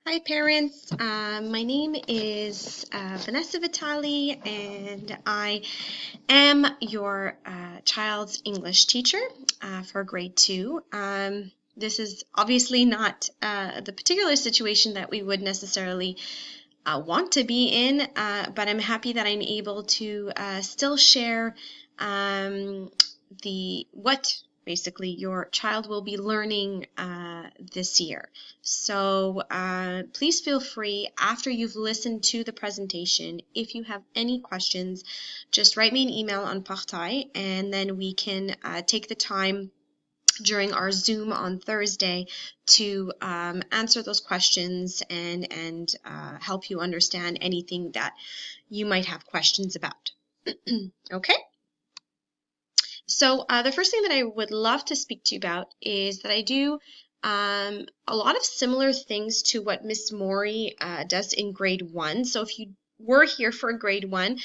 Hi, parents. My name is Vanessa Vitali, and I am your child's English teacher for grade 2. This is obviously not the particular situation that we would necessarily want to be in, but I'm happy that I'm able to still share what basically your child will be learning this year. So please feel free, after you've listened to the presentation, if you have any questions, just write me an email on Partai, and then we can take the time during our Zoom on Thursday to answer those questions and help you understand anything that you might have questions about. Okay? So the first thing that I would love to speak to you about is that I do a lot of similar things to what Miss Mori does in grade 1. So if you were here for grade 1,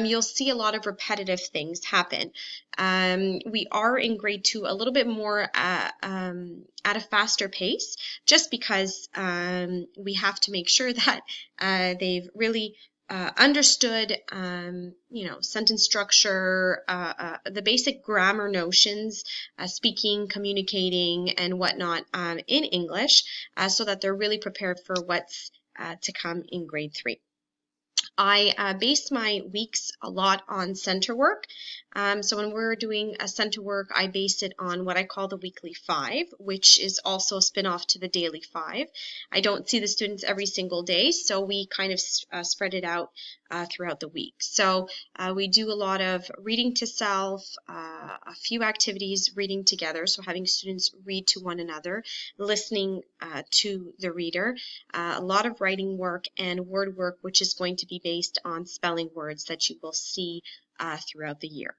you'll see a lot of repetitive things happen. We are in grade 2 a little bit more at a faster pace, just because we have to make sure that they've really understood, sentence structure, the basic grammar notions, speaking, communicating, and whatnot in English, so that they're really prepared for what's to come in grade 3. I base my weeks a lot on center work. So when we're doing a center work, I base it on what I call the weekly 5, which is also a spin-off to the daily 5. I don't see the students every single day, so we kind of spread it out throughout the week. So we do a lot of reading to self, a few activities reading together, so having students read to one another, listening to the reader, a lot of writing work and word work, which is going to be based on spelling words that you will see throughout the year.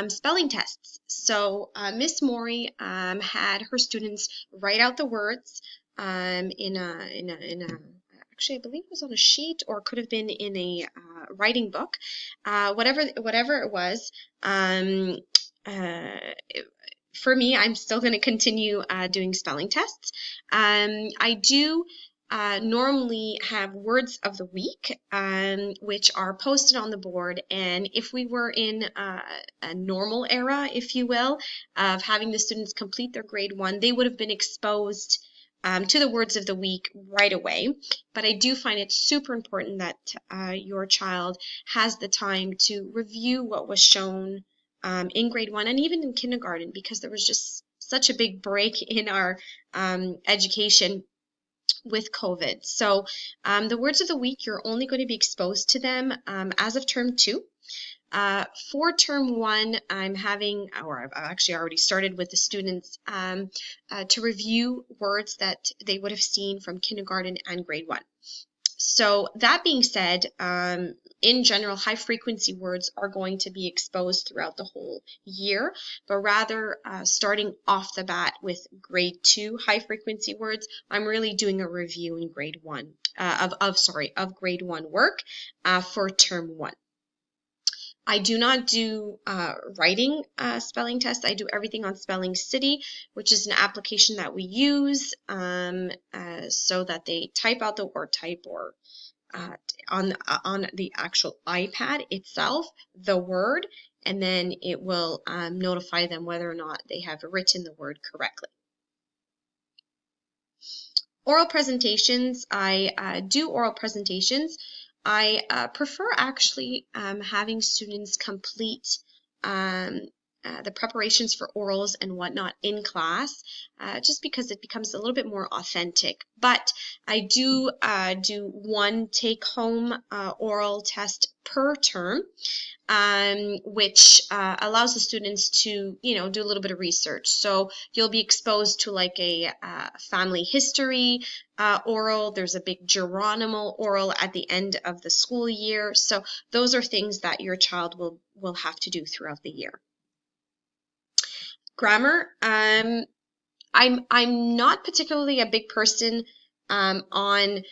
Spelling tests. So Miss Mori had her students write out the words in a actually, I believe it was on a sheet, or could have been in a writing book, whatever it was. For me, I'm still going to continue doing spelling tests. I do normally have words of the week, which are posted on the board. And if we were in a normal era, if you will, of having the students complete their grade 1, they would have been exposed to the words of the week right away. But I do find it super important that your child has the time to review what was shown in grade 1 and even in kindergarten, because there was just such a big break in our education with COVID. So the words of the week, you're only going to be exposed to them as of term 2. For term 1, I'm having, or I've actually already started with the students to review words that they would have seen from kindergarten and grade 1. So that being said, in general, high frequency words are going to be exposed throughout the whole year, but rather starting off the bat with grade 2 high frequency words, I'm really doing a review in grade 1 of grade 1 work for term 1. I do not do writing spelling tests. I do everything on Spelling City, which is an application that we use so that they type out the word or on the actual iPad itself, the word, and then it will notify them whether or not they have written the word correctly. Oral presentations, I do oral presentations. I prefer actually having students complete the preparations for orals and whatnot in class, just because it becomes a little bit more authentic. But I do do one take-home oral test per term, which allows the students to, do a little bit of research. So you'll be exposed to like a family history oral. There's a big Geronimo oral at the end of the school year. So those are things that your child will have to do throughout the year. Grammar. I'm not particularly a big person on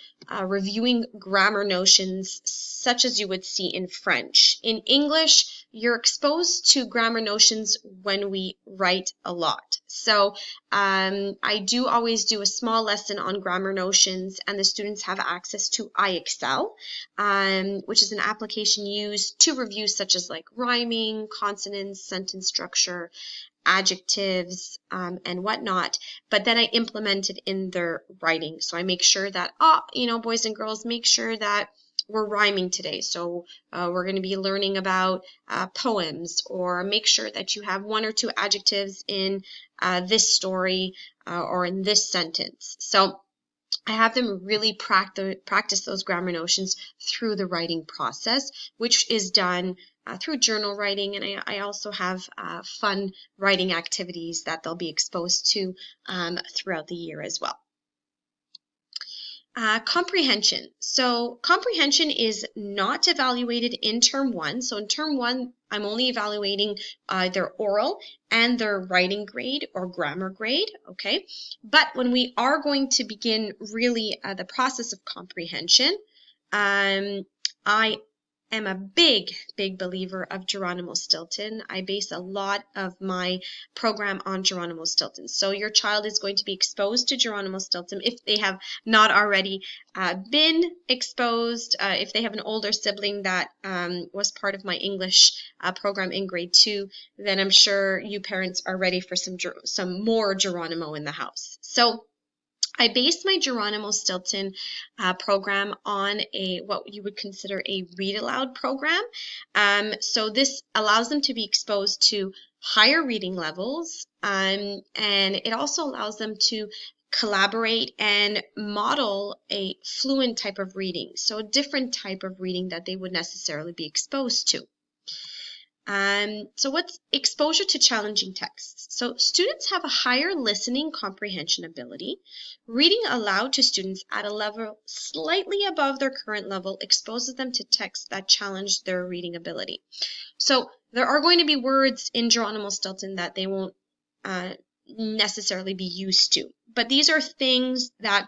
reviewing grammar notions such as you would see in French. In English, you're exposed to grammar notions when we write a lot. So I do always do a small lesson on grammar notions, and the students have access to iExcel, which is an application used to review such as like rhyming, consonants, sentence structure, adjectives, and whatnot, but then I implement it in their writing. So I make sure that, boys and girls, make sure that we're rhyming today. So we're going to be learning about poems, or make sure that you have 1 or 2 adjectives in this story or in this sentence. So I have them really practice those grammar notions through the writing process, which is done through journal writing, and I also have fun writing activities that they'll be exposed to throughout the year as well. Comprehension. So comprehension is not evaluated in term 1. So in term 1, I'm only evaluating their oral and their writing grade or grammar grade, okay? But when we are going to begin really the process of comprehension, I am a big believer of Geronimo Stilton. I base a lot of my program on Geronimo Stilton. So your child is going to be exposed to Geronimo Stilton if they have not already been exposed. If they have an older sibling that was part of my English program in grade 2, then I'm sure you parents are ready for some more Geronimo in the house. So I based my Geronimo Stilton program on what you would consider a read aloud program. So this allows them to be exposed to higher reading levels, and it also allows them to collaborate and model a fluent type of reading, so a different type of reading that they would necessarily be exposed to. So what's exposure to challenging texts? So students have a higher listening comprehension ability. Reading aloud to students at a level slightly above their current level exposes them to texts that challenge their reading ability. So there are going to be words in Geronimo Stilton that they won't necessarily be used to. But these are things that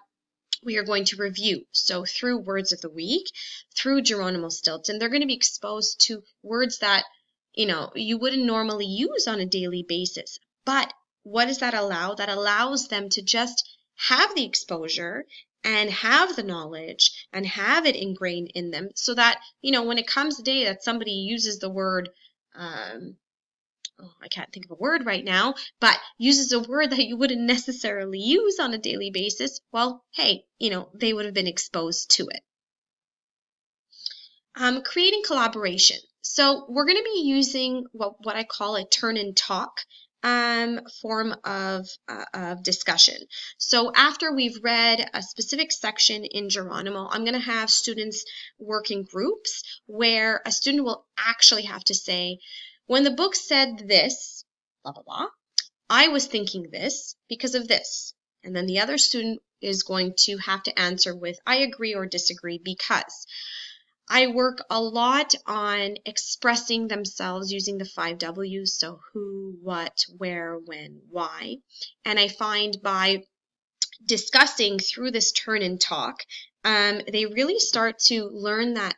we are going to review. So through Words of the Week, through Geronimo Stilton, they're going to be exposed to words that you wouldn't normally use on a daily basis. But what does that allow? That allows them to just have the exposure and have the knowledge and have it ingrained in them, so that, when it comes the day that somebody uses the word, I can't think of a word right now, but uses a word that you wouldn't necessarily use on a daily basis, well, hey, they would have been exposed to it. Creating collaboration. So we're going to be using what I call a turn and talk form of discussion. So after we've read a specific section in Geronimo, I'm going to have students work in groups where a student will actually have to say, when the book said this, blah, blah, blah, I was thinking this because of this. And then the other student is going to have to answer with, I agree or disagree because. I work a lot on expressing themselves using the 5 W's, so who, what, where, when, why. And I find by discussing through this turn and talk, they really start to learn that,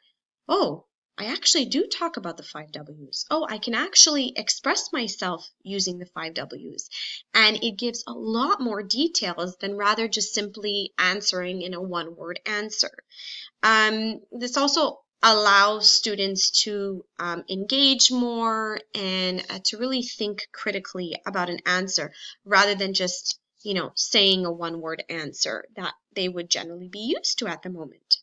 oh, I actually do talk about the 5 W's. Oh, I can actually express myself using the 5 W's. And it gives a lot more details than rather just simply answering in a one-word answer. This also allows students to engage more and to really think critically about an answer rather than just, saying a one-word answer that they would generally be used to at the moment.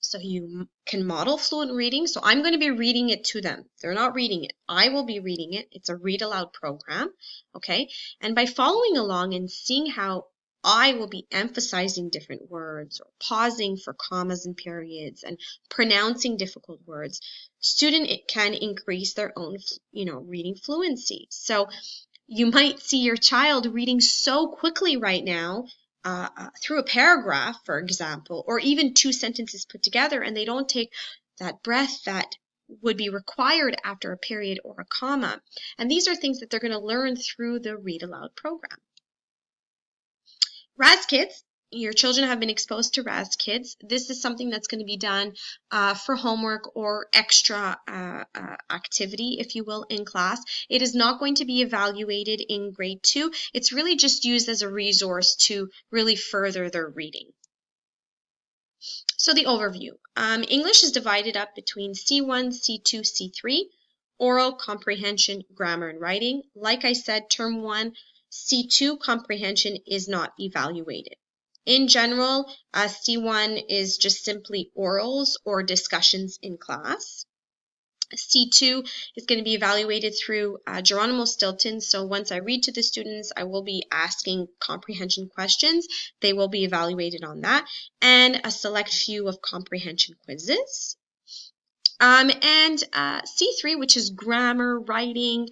So you can model fluent reading. So I'm going to be reading it to them. They're not reading it. I will be reading it. It's a read aloud program. Okay. And by following along and seeing how I will be emphasizing different words or pausing for commas and periods and pronouncing difficult words, student can increase their own, reading fluency. So you might see your child reading so quickly right now through a paragraph, for example, or even 2 sentences put together, and they don't take that breath that would be required after a period or a comma. And these are things that they're going to learn through the Read Aloud program. RAS Kids, your children have been exposed to RAS Kids. This is something that's going to be done for homework or extra activity, if you will, in class. It is not going to be evaluated in grade 2. It's really just used as a resource to really further their reading. So the overview. English is divided up between C1, C2, C3, oral, comprehension, grammar, and writing. Like I said, term 1, C2 comprehension is not evaluated. In general, C1 is just simply orals or discussions in class. C2 is going to be evaluated through Geronimo Stilton. So once I read to the students, I will be asking comprehension questions. They will be evaluated on that, and a select few of comprehension quizzes. And C3, which is grammar, writing.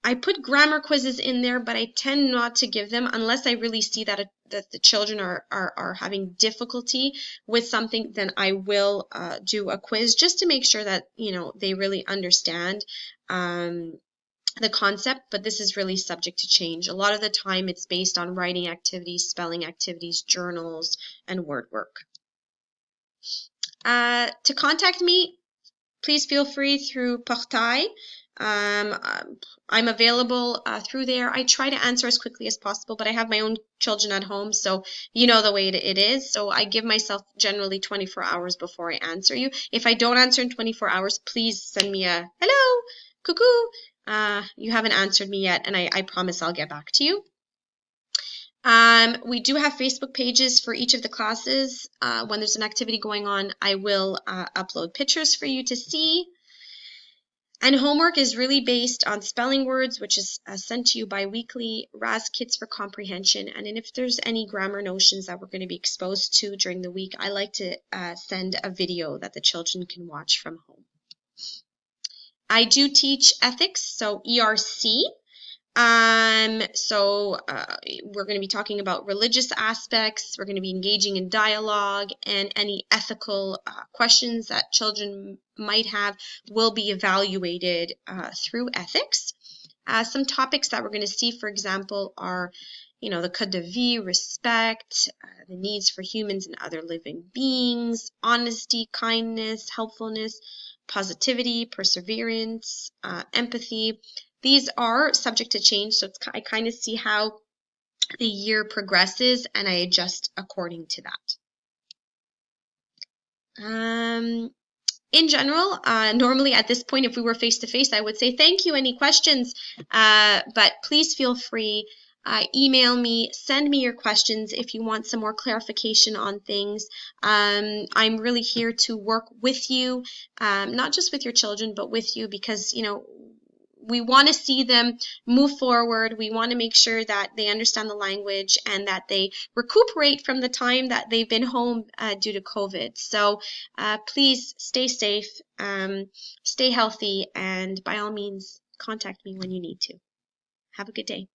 I put grammar quizzes in there, but I tend not to give them unless I really see that the children are having difficulty with something. Then I will do a quiz just to make sure that they really understand the concept. But this is really subject to change. A lot of the time, it's based on writing activities, spelling activities, journals, and word work. To contact me, please feel free through Portail. I'm available through there. I try to answer as quickly as possible, but I have my own children at home, so you know the way it is. So I give myself generally 24 hours before I answer you. If I don't answer in 24 hours, please send me a hello, cuckoo. You haven't answered me yet, and I promise I'll get back to you. We do have Facebook pages for each of the classes. When there's an activity going on, I will upload pictures for you to see. And homework is really based on spelling words, which is sent to you bi-weekly, RAS Kits for comprehension. And if there's any grammar notions that we're going to be exposed to during the week, I like to send a video that the children can watch from home. I do teach ethics, so ERC. We're going to be talking about religious aspects. We're going to be engaging in dialogue, and any ethical questions that children might have will be evaluated through ethics. Some topics that we're going to see, for example, are the code de vie, respect, the needs for humans and other living beings, honesty, kindness, helpfulness, positivity, perseverance, empathy. These are subject to change, so I kind of see how the year progresses, and I adjust according to that. In general, normally at this point, if we were face-to-face, I would say thank you, any questions, but please feel free. Email me, send me your questions if you want some more clarification on things. I'm really here to work with you, not just with your children, but with you, because, we want to see them move forward. We want to make sure that they understand the language and that they recuperate from the time that they've been home due to COVID. So please stay safe, stay healthy, and by all means, contact me when you need to. Have a good day.